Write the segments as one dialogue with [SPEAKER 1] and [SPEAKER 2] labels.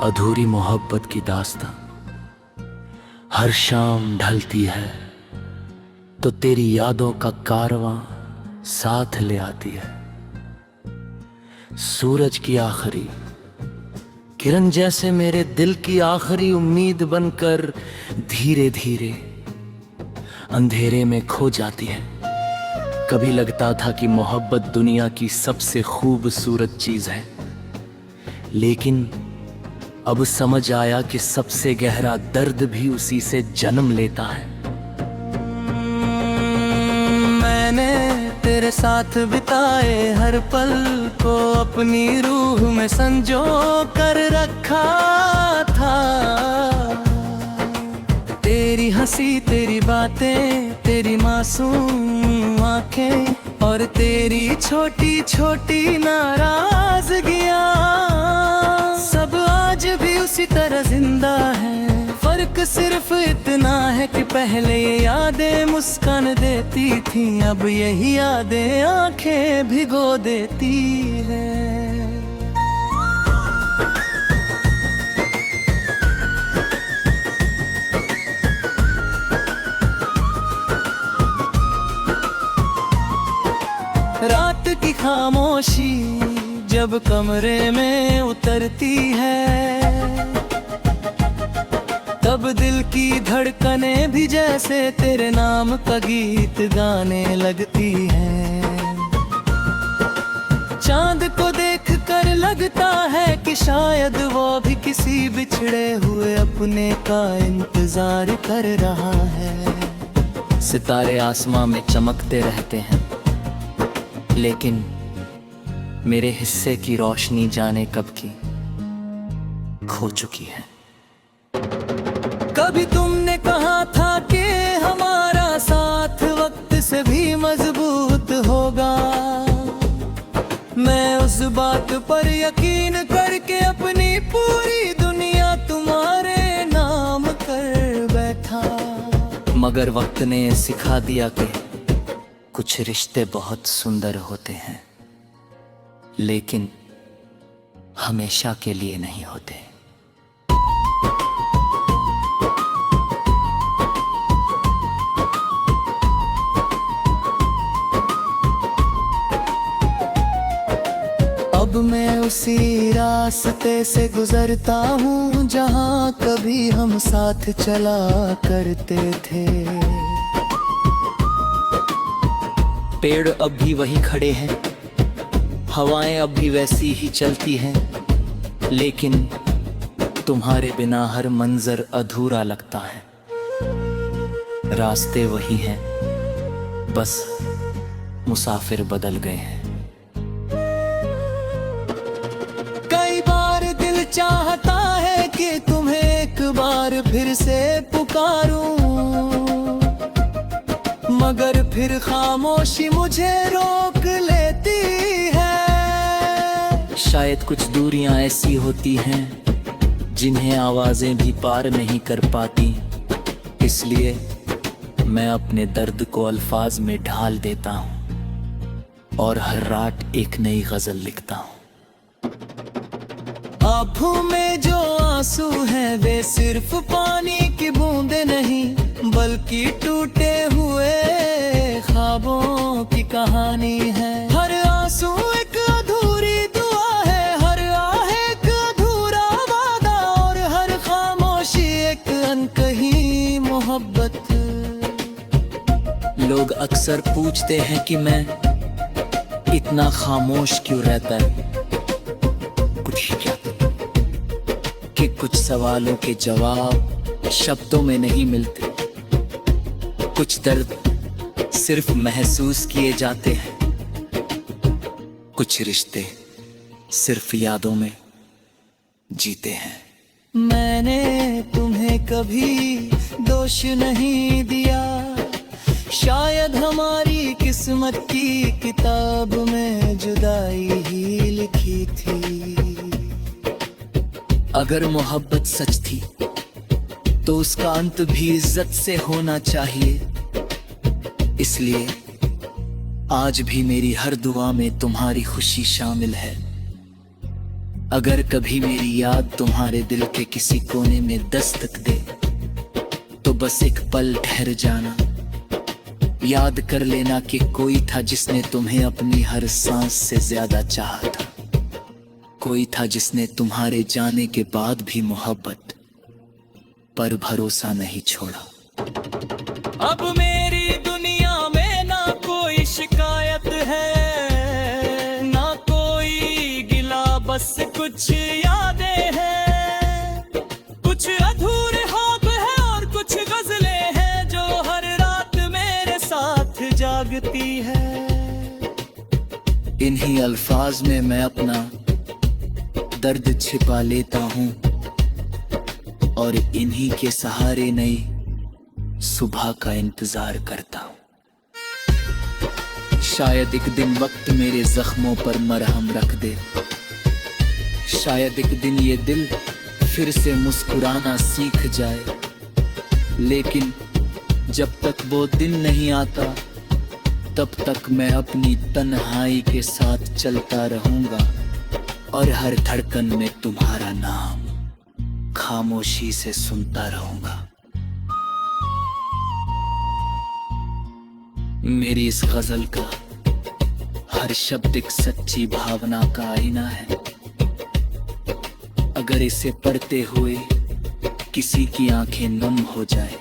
[SPEAKER 1] अधूरी मोहब्बत की दास्तां हर शाम ढलती है तो तेरी यादों का कारवां साथ ले आती है। सूरज की आखिरी किरण जैसे मेरे दिल की आखिरी उम्मीद बनकर धीरे धीरे अंधेरे में खो जाती है। कभी लगता था कि मोहब्बत दुनिया की सबसे खूबसूरत चीज है, लेकिन अब समझ आया कि सबसे गहरा दर्द भी उसी से जन्म लेता है। मैंने तेरे साथ बिताए हर पल को अपनी रूह में संजो कर रखा था। तेरी हंसी, तेरी बातें, तेरी मासूम आंखें और तेरी छोटी छोटी नाराजगियां सब आज भी उसी तरह जिंदा है। फर्क सिर्फ इतना है कि पहले ये यादें मुस्कान देती थी, अब यही यादें आंखें भिगो देती है। रात की खामोशी जब कमरे में उतरती है, तब दिल की धड़कनें भी जैसे तेरे नाम का गीत गाने लगती हैं। चांद को देखकर लगता है कि शायद वो भी किसी बिछड़े हुए अपने का इंतजार कर रहा है। सितारे आसमां में चमकते रहते हैं, लेकिन मेरे हिस्से की रोशनी जाने कब की खो चुकी है। कभी तुमने कहा था कि हमारा साथ वक्त से भी मजबूत होगा। मैं उस बात पर यकीन करके अपनी पूरी दुनिया तुम्हारे नाम कर बैठा, मगर वक्त ने सिखा दिया कि कुछ रिश्ते बहुत सुंदर होते हैं, लेकिन हमेशा के लिए नहीं होते। अब मैं उसी रास्ते से गुजरता हूँ जहाँ कभी हम साथ चला करते थे। पेड़ अब भी वही खड़े हैं, हवाएं अब भी वैसी ही चलती हैं, लेकिन तुम्हारे बिना हर मंजर अधूरा लगता है। रास्ते वही हैं, बस मुसाफिर बदल गए हैं। कई बार दिल चाहता है कि तुम्हें एक बार फिर से पुकारूं, मगर फिर खामोशी मुझे रोक लेती है। शायद कुछ दूरियां ऐसी होती हैं जिन्हें आवाजें भी पार नहीं कर पाती, इसलिए मैं अपने दर्द को अल्फाज में ढाल देता हूँ और हर रात एक नई गजल लिखता हूँ। आँखों में जो आंसू हैं वे सिर्फ पानी की बूंदें नहीं, बल्कि टूटे हुए ख्वाबों की कहानी है। हर आंसू एक अधूरी दुआ है, हर आह एक अधूरा वादा और हर खामोशी एक अनकही मोहब्बत। लोग अक्सर पूछते हैं कि मैं इतना खामोश क्यों रहता है, कि कुछ सवालों के जवाब शब्दों में नहीं मिलते, कुछ दर्द सिर्फ महसूस किए जाते हैं, कुछ रिश्ते सिर्फ यादों में जीते हैं। मैंने तुम्हें कभी दोष नहीं दिया, शायद हमारी किस्मत की किताब में जुदाई ही लिखी थी। अगर मोहब्बत सच थी तो उसका अंत भी इज्जत से होना चाहिए, इसलिए आज भी मेरी हर दुआ में तुम्हारी खुशी शामिल है। अगर कभी मेरी याद तुम्हारे दिल के किसी कोने में दस्तक दे तो बस एक पल ठहर जाना, याद कर लेना कि कोई था जिसने तुम्हें अपनी हर सांस से ज्यादा चाहा था। कोई था जिसने तुम्हारे जाने के बाद भी मोहब्बत पर भरोसा नहीं छोड़ा। अब मेरी दुनिया में ना कोई शिकायत है, ना कोई गिला, बस कुछ यादें हैं, कुछ अधूरे ख्वाब है और कुछ गजलें हैं जो हर रात मेरे साथ जागती है। इन्हीं अल्फाज में मैं अपना दर्द छिपा लेता हूँ और इन्हीं के सहारे नई सुबह का इंतजार करता हूँ। शायद एक दिन वक्त मेरे जख्मों पर मरहम रख दे, शायद एक दिन ये दिल फिर से मुस्कुराना सीख जाए, लेकिन जब तक वो दिन नहीं आता तब तक मैं अपनी तन्हाई के साथ चलता रहूंगा और हर धड़कन में तुम्हारा नाम खामोशी से सुनता रहूंगा। मेरी इस गजल का हर शब्द एक सच्ची भावना का आईना है। अगर इसे पढ़ते हुए किसी की आंखें नम हो जाए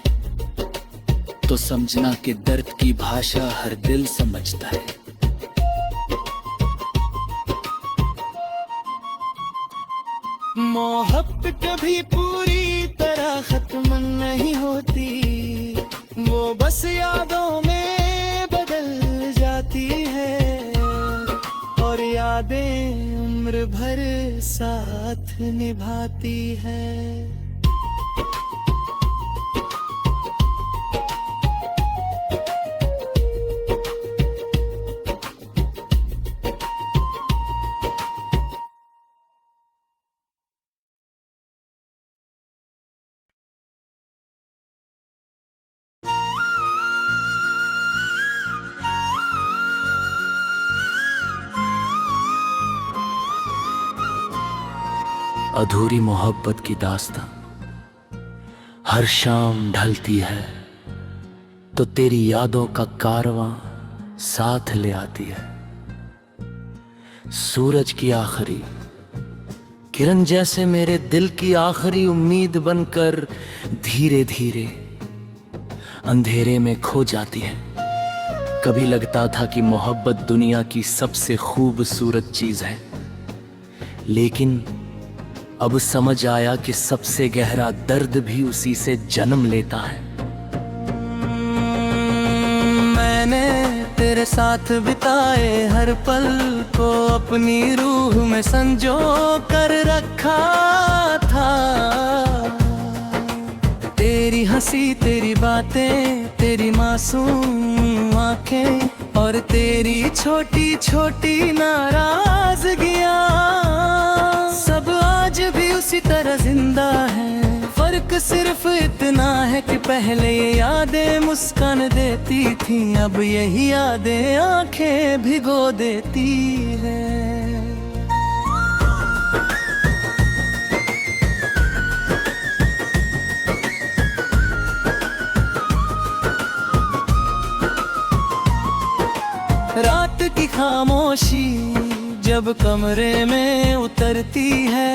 [SPEAKER 1] तो समझना कि दर्द की भाषा हर दिल समझता है। मोहब्बत कभी पूरी तरह खत्म नहीं होती, वो बस यादों में बदल जाती है और यादें उम्र भर साथ निभाती है। अधूरी मोहब्बत की दास्तां हर शाम ढलती है तो तेरी यादों का कारवां साथ ले आती है। सूरज की आखिरी किरण जैसे मेरे दिल की आखिरी उम्मीद बनकर धीरे धीरे अंधेरे में खो जाती है। कभी लगता था कि मोहब्बत दुनिया की सबसे खूबसूरत चीज है, लेकिन अब समझ आया कि सबसे गहरा दर्द भी उसी से जन्म लेता है। मैंने तेरे साथ बिताए हर पल को अपनी रूह में संजो कर रखा था। तेरी हंसी, तेरी बातें, तेरी मासूम आंखें और तेरी छोटी छोटी नाराजगियां सब आज भी उसी तरह जिंदा है। फर्क सिर्फ इतना है कि पहले ये यादें मुस्कान देती थी, अब यही यादें आंखें भिगो देती है। रात की खामोशी जब कमरे में उतरती है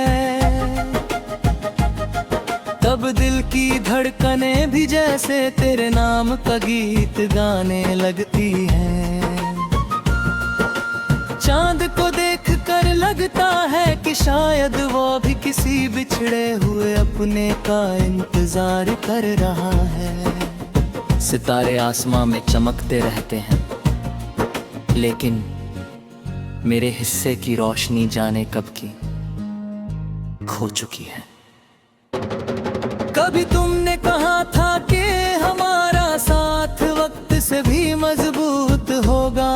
[SPEAKER 1] तब दिल की धड़कनें भी जैसे तेरे नाम का गीत गाने लगती हैं। चांद को देख कर लगता है कि शायद वो भी किसी बिछड़े हुए अपने का इंतजार कर रहा है। सितारे आसमां में चमकते रहते हैं, लेकिन मेरे हिस्से की रोशनी जाने कब की खो चुकी है। कभी तुमने कहा था कि हमारा साथ वक्त से भी मजबूत होगा,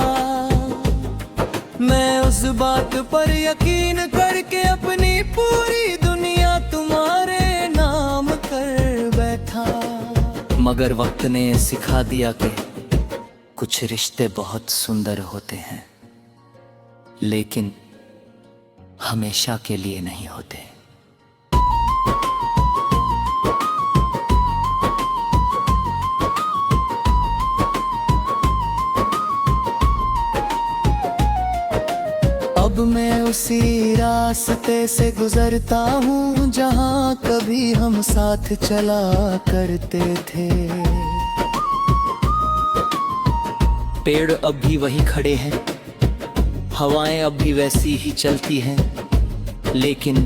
[SPEAKER 1] मैं उस बात पर यकीन करके अपनी पूरी दुनिया तुम्हारे नाम कर बैठा। मगर वक्त ने सिखा दिया कि कुछ रिश्ते बहुत सुंदर होते हैं, लेकिन हमेशा के लिए नहीं होते। अब मैं उसी रास्ते से गुजरता हूँ जहाँ कभी हम साथ चला करते थे। पेड़ अब भी वही खड़े हैं, हवाएं अब भी वैसी ही चलती हैं, लेकिन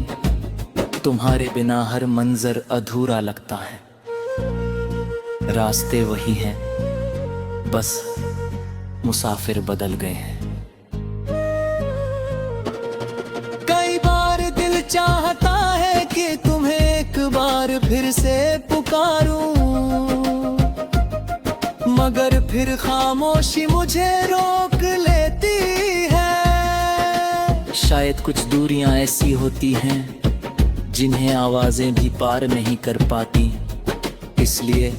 [SPEAKER 1] तुम्हारे बिना हर मंजर अधूरा लगता है। रास्ते वही हैं, बस मुसाफिर बदल गए हैं। कई बार दिल चाहता है कि तुम्हें एक बार फिर से पुकारूं, मगर फिर खामोशी मुझे रोक लेती है। शायद कुछ दूरियां ऐसी होती हैं जिन्हें आवाजें भी पार नहीं कर पाती, इसलिए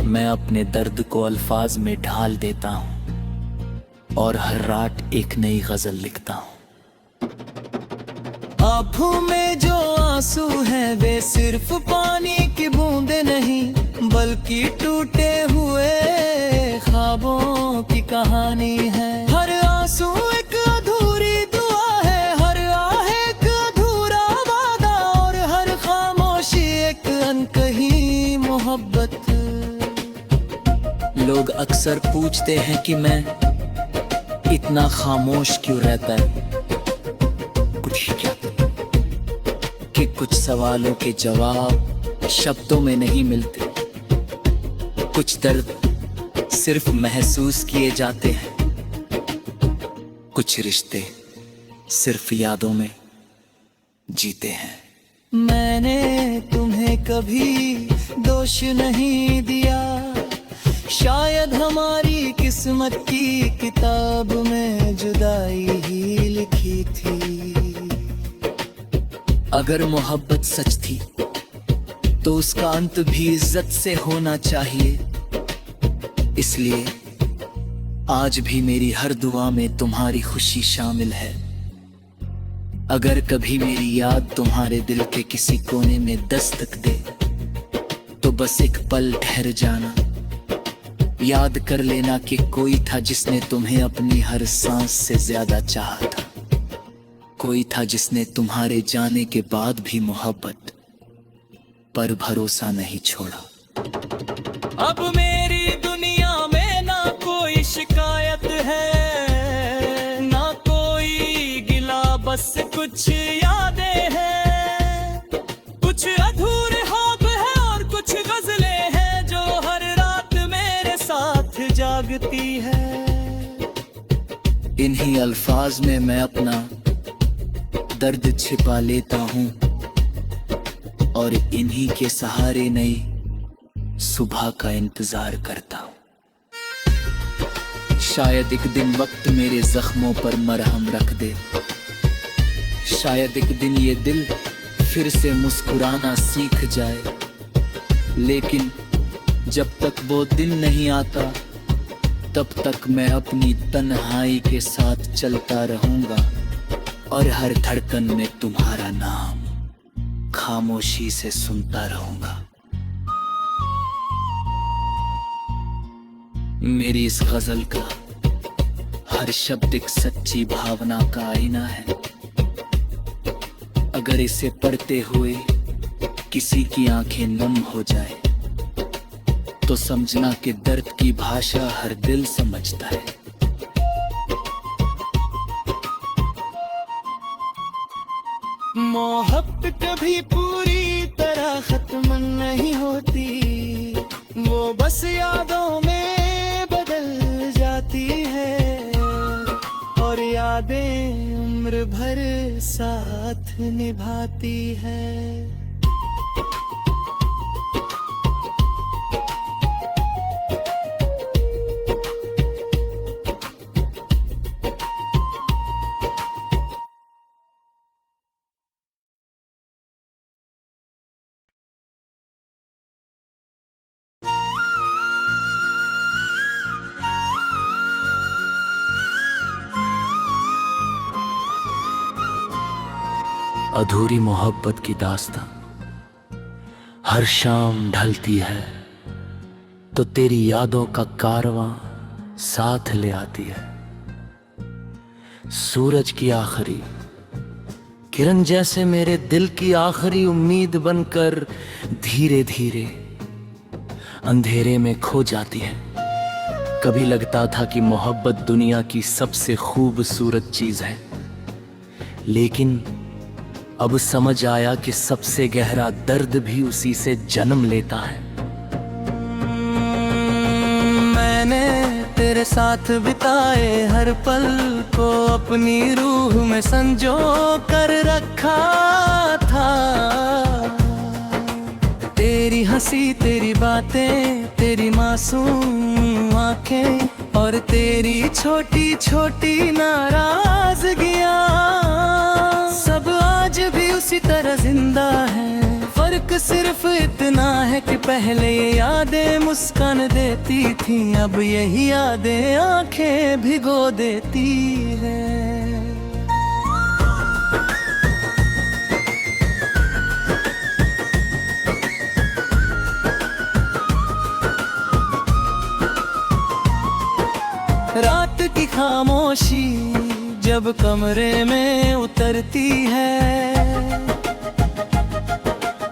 [SPEAKER 1] मैं अपने दर्द को अल्फाज में ढाल देता हूँ और हर रात एक नई गजल लिखता हूँ। आँखों में जो आंसू हैं वे सिर्फ पानी की बूंदें नहीं, बल्कि टूटे हुए ख्वाबों की कहानी है। हर आंसू एक अधूरी दुआ है, हर आह एक अधूरा वादा, और हर खामोशी एक अनकही मोहब्बत। लोग अक्सर पूछते हैं कि मैं इतना खामोश क्यों रहता है, कि कुछ सवालों के जवाब शब्दों में नहीं मिलते। कुछ दर्द सिर्फ महसूस किए जाते हैं, कुछ रिश्ते सिर्फ यादों में जीते हैं। मैंने तुम्हें कभी दोष नहीं दिया, शायद हमारी किस्मत की किताब में जुदाई ही लिखी थी। अगर मोहब्बत सच थी तो उसका अंत भी इज्जत से होना चाहिए, इसलिए आज भी मेरी हर दुआ में तुम्हारी खुशी शामिल है। अगर कभी मेरी याद तुम्हारे दिल के किसी कोने में दस्तक दे तो बस एक पल ठहर जाना, याद कर लेना कि कोई था जिसने तुम्हें अपनी हर सांस से ज्यादा चाहा था। कोई था जिसने तुम्हारे जाने के बाद भी मोहब्बत पर भरोसा नहीं छोड़ा। अब मेरी दुनिया में ना कोई शिकायत है, ना कोई गिला, बस कुछ यादें हैं। कुछ अधूरे ख्वाब है और कुछ गजलें हैं जो हर रात मेरे साथ जागती है। इन्हीं अल्फाज में मैं अपना दर्द छिपा लेता हूँ और इन्हीं के सहारे नई सुबह का इंतजार करता हूँ। शायद एक दिन वक्त मेरे जख्मों पर मरहम रख दे, शायद एक दिन ये दिल फिर से मुस्कुराना सीख जाए, लेकिन जब तक वो दिन नहीं आता तब तक मैं अपनी तन्हाई के साथ चलता रहूंगा और हर धड़कन में तुम्हारा नाम खामोशी से सुनता रहूंगा। मेरी इस गजल का हर शब्द एक सच्ची भावना का आईना है। अगर इसे पढ़ते हुए किसी की आंखें नम हो जाए तो समझना कि दर्द की भाषा हर दिल समझता है। मोहब्बत कभी पूरी तरह खत्म नहीं होती, वो बस यादों में बदल जाती है, और यादें उम्र भर साथ निभाती है। अधूरी मोहब्बत की दास्तां हर शाम ढलती है तो तेरी यादों का कारवां साथ ले आती है। सूरज की आखिरी किरण जैसे मेरे दिल की आखिरी उम्मीद बनकर धीरे धीरे अंधेरे में खो जाती है। कभी लगता था कि मोहब्बत दुनिया की सबसे खूबसूरत चीज है, लेकिन अब समझ आया कि सबसे गहरा दर्द भी उसी से जन्म लेता है। मैंने तेरे साथ बिताए हर पल को अपनी रूह में संजो कर रखा था। तेरी हंसी, तेरी बातें, तेरी मासूम आंखें और तेरी छोटी छोटी नाराजगियां सब आज भी उसी तरह जिंदा है। फर्क सिर्फ इतना है कि पहले ये यादें मुस्कान देती थी, अब यही यादें आंखें भिगो देती है। रात की खामोशी जब कमरे में उतरती है,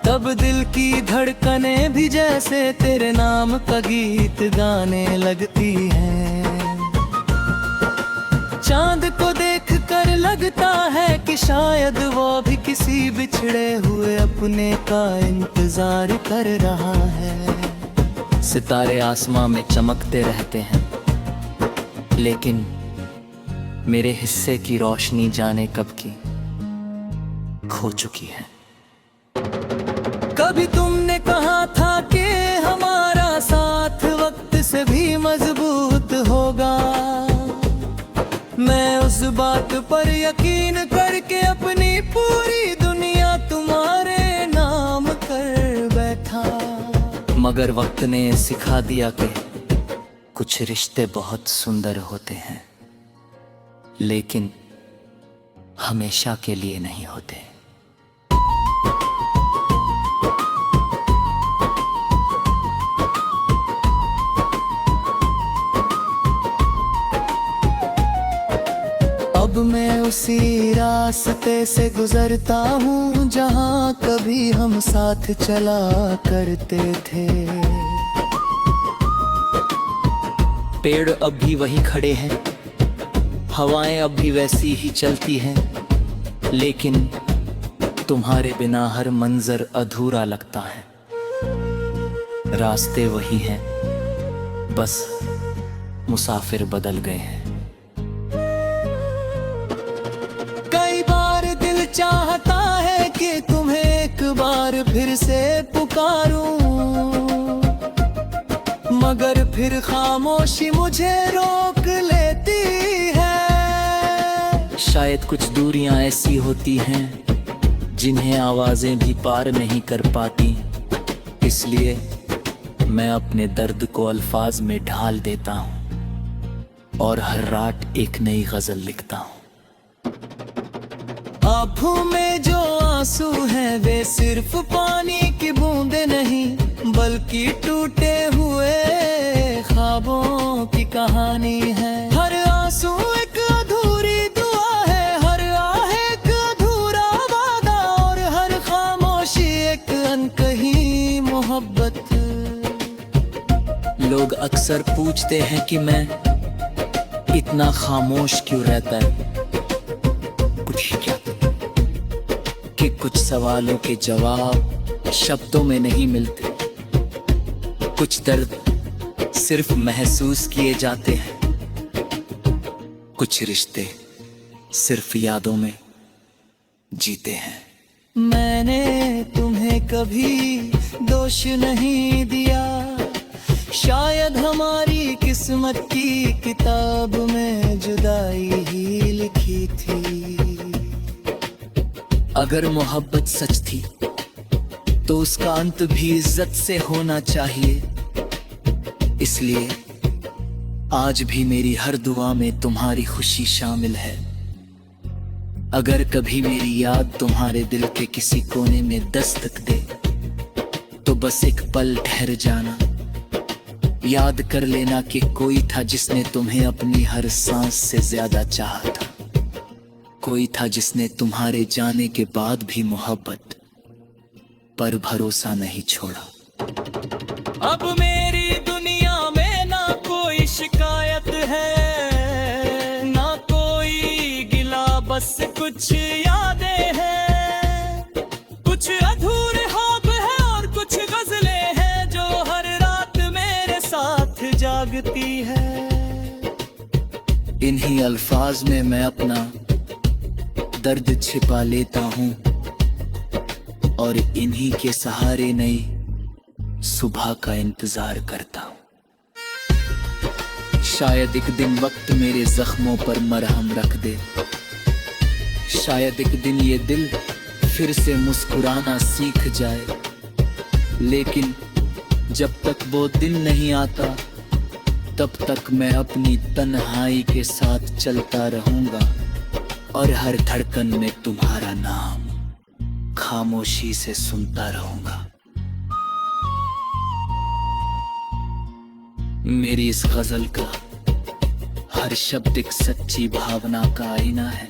[SPEAKER 1] तब दिल की धड़कनें भी जैसे तेरे नाम का गीत गाने लगती हैं। चांद को देखकर लगता है कि शायद वो भी किसी बिछड़े हुए अपने का इंतजार कर रहा है। सितारे आसमां में चमकते रहते हैं, लेकिन मेरे हिस्से की रोशनी जाने कब की खो चुकी है। कभी तुमने कहा था कि हमारा साथ वक्त से भी मजबूत होगा। मैं उस बात पर यकीन करके अपनी पूरी दुनिया तुम्हारे नाम कर बैठा, मगर वक्त ने सिखा दिया कि कुछ रिश्ते बहुत सुंदर होते हैं, लेकिन हमेशा के लिए नहीं होते। अब मैं उसी रास्ते से गुजरता हूँ जहाँ कभी हम साथ चला करते थे। पेड़ अब भी वही खड़े हैं, हवाएं अब भी वैसी ही चलती हैं, लेकिन तुम्हारे बिना हर मंजर अधूरा लगता है। रास्ते वही हैं, बस मुसाफिर बदल गए हैं। कई बार दिल चाहता है कि तुम्हें एक बार फिर से पुकारूं, मगर फिर खामोशी मुझे रोक लेती है। शायद कुछ दूरियां ऐसी होती हैं जिन्हें आवाजें भी पार नहीं कर पाती, इसलिए मैं अपने दर्द को अल्फाज में ढाल देता हूँ और हर रात एक नई गजल लिखता हूँ। आँखों में जो आंसू हैं वे सिर्फ पानी की बूंदे नहीं, बल्कि टूटे हुए ख्वाबों की कहानी है। हर आंसू एक अधूरी दुआ है, हर आह एक अधूरा वादा और हर खामोशी एक अनकही मोहब्बत। लोग अक्सर पूछते हैं कि मैं इतना खामोश क्यों रहता है। कि कुछ सवालों के जवाब शब्दों में नहीं मिलते, कुछ दर्द सिर्फ महसूस किए जाते हैं, कुछ रिश्ते सिर्फ यादों में जीते हैं। मैंने तुम्हें कभी दोष नहीं दिया, शायद हमारी किस्मत की किताब में जुदाई ही लिखी थी। अगर मोहब्बत सच थी तो उसका अंत भी इज्जत से होना चाहिए, इसलिए आज भी मेरी हर दुआ में तुम्हारी खुशी शामिल है। अगर कभी मेरी याद तुम्हारे दिल के किसी कोने में दस्तक दे तो बस एक पल ठहर जाना, याद कर लेना कि कोई था जिसने तुम्हें अपनी हर सांस से ज्यादा चाहा था। कोई था जिसने तुम्हारे जाने के बाद भी मोहब्बत पर भरोसा नहीं छोड़ा। अब मेरी दुनिया में ना कोई शिकायत है, ना कोई गिला, बस कुछ यादें हैं, कुछ अधूरे ख्वाब है और कुछ गजलें हैं जो हर रात मेरे साथ जागती है। इन्हीं अल्फाज में मैं अपना दर्द छिपा लेता हूँ और इन्हीं के सहारे नई सुबह का इंतजार करता हूँ। शायद एक दिन वक्त मेरे जख्मों पर मरहम रख दे, शायद एक दिन ये दिल फिर से मुस्कुराना सीख जाए, लेकिन जब तक वो दिन नहीं आता तब तक मैं अपनी तन्हाई के साथ चलता रहूंगा और हर धड़कन में तुम्हारा नाम खामोशी से सुनता रहूंगा। मेरी इस गजल का हर शब्द एक सच्ची भावना का आईना है।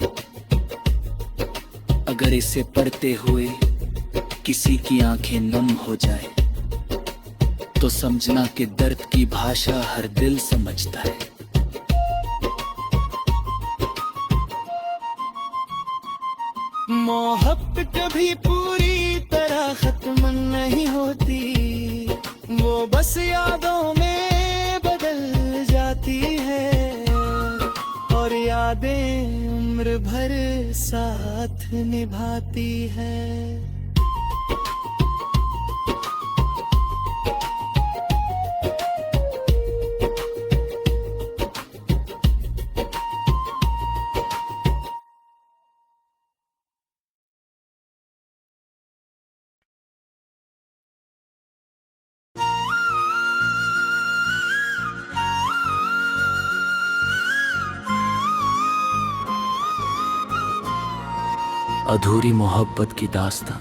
[SPEAKER 1] अगर इसे पढ़ते हुए किसी की आंखें नम हो जाए तो समझना कि दर्द की भाषा हर दिल समझता है। मोहब्बत कभी पूरी तरह खत्म नहीं होती, वो बस यादों में बदल जाती है और यादें उम्र भर साथ निभाती है। अधूरी मोहब्बत की दास्तां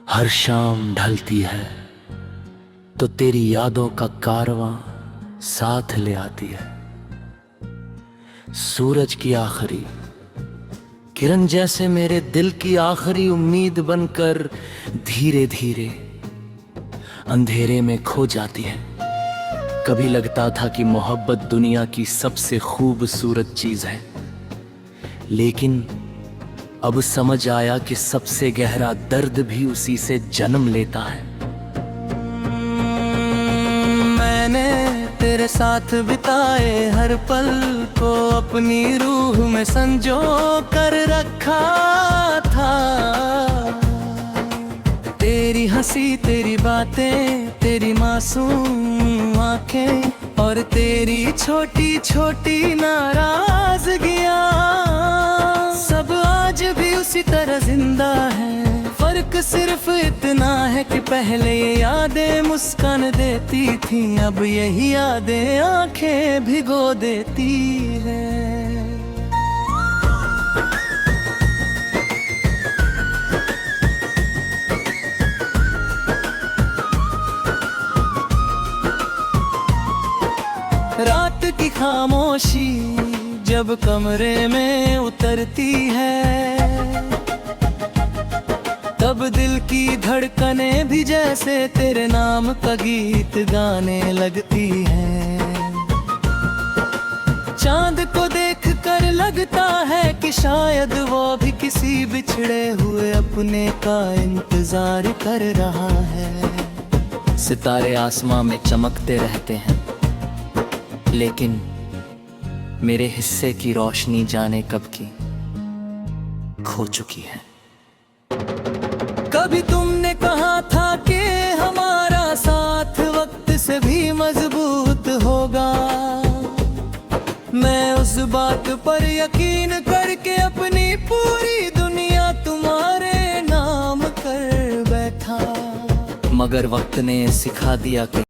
[SPEAKER 1] हर शाम ढलती है तो तेरी यादों का कारवां साथ ले आती है। सूरज की आखिरी किरण जैसे मेरे दिल की आखिरी उम्मीद बनकर धीरे धीरे अंधेरे में खो जाती है। कभी लगता था कि मोहब्बत दुनिया की सबसे खूबसूरत चीज है, लेकिन अब समझ आया कि सबसे गहरा दर्द भी उसी से जन्म लेता है। मैंने तेरे साथ बिताए हर पल को अपनी रूह में संजो कर रखा था। तेरी हंसी, तेरी बातें, तेरी मासूम आंखें और तेरी छोटी छोटी नाराजगियां सब आज भी उसी तरह जिंदा है। फर्क सिर्फ इतना है कि पहले ये यादें मुस्कान देती थी, अब यही यादें आंखें भिगो देती है। रात की खामोशी जब कमरे में उतरती है तब दिल की धड़कनें भी जैसे तेरे नाम का गीत गाने लगती हैं। चांद को देख कर लगता है कि शायद वो भी किसी बिछड़े हुए अपने का इंतजार कर रहा है। सितारे आसमां में चमकते रहते हैं, लेकिन मेरे हिस्से की रोशनी जाने कब की खो चुकी है। कभी तुमने कहा था कि हमारा साथ वक्त से भी मजबूत होगा, मैं उस बात पर यकीन करके अपनी पूरी दुनिया तुम्हारे नाम कर बैठा। मगर वक्त ने सिखा दिया कि